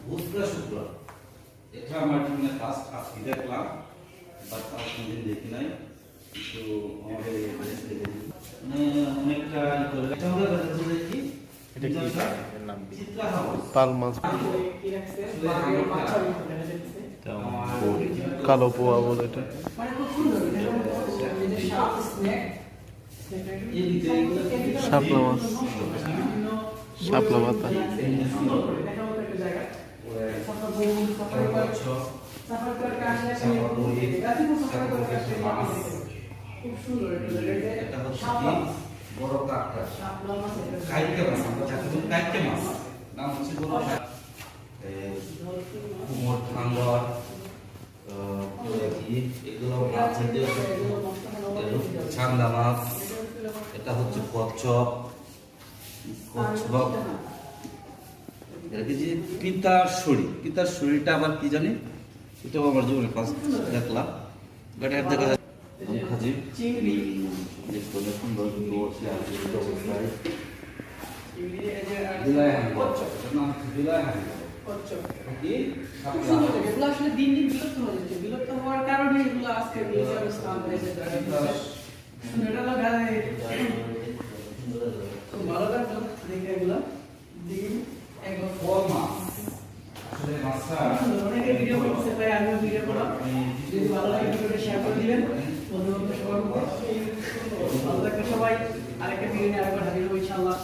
বুঝতে শুক্র এটা আমার জীবনে ফার্স্ট আজকে দেখলাম, বাট তার কোনদিন দেখি নাই। তো আমাদের মানে অনেকটা এটা হলো কি এটা কি এর নাম কি? চিত্রা হাউস পাল মাছ, কালো পোয়া বলে এটা। শাপলা মাছ, শাপলা পাতা। বড় কাঁকড়া কাইটে মাছ, আমরা যাকে বলি কাইটে মাছ, নাম হচ্ছে বড় কুমোর ঠান্ডার এগুলো মাছ, ছান্দা মাছ, এটা হচ্ছে কচ্ছপ, কচ্ছপ যে পিতার শরী, পিতার শরীরটা আবার কি জানি, এটাও আমার জীবনে ফার্স্ট দেখলাম। বাট এর দেখা যায় খাজি চিংড়ি, যে তোলে সুন্দর বসে আছে অবস্থায় দিলাই হানি কচ্ছপ, এটার নাম হচ্ছে দিলাই হানি কচ্ছপ। কি এগুলো আসলে দিন দিন বিলুপ্ত হয়ে যাচ্ছে, বিলুপ্ত হওয়ার কারণে এগুলো আজকে মিউজিয়ামে স্থান পেয়েছে। এটা হলো গায়ে খুব ভালো লাগলো দেখে এগুলো দিন একদম বড় মাছ, আসলে মাছটা অনেকে ভিডিও করতে পারে, আমিও ভিডিও করলাম। যদি ভালো লাগে ভিডিওটা শেয়ার করে দিবেন বন্ধু বান্ধব সবার মধ্যে। ভালো থাকবেন সবাই, আরেকটা ভিডিও নিয়ে আরেকবার হাজির হবো ইনশাআল্লাহ।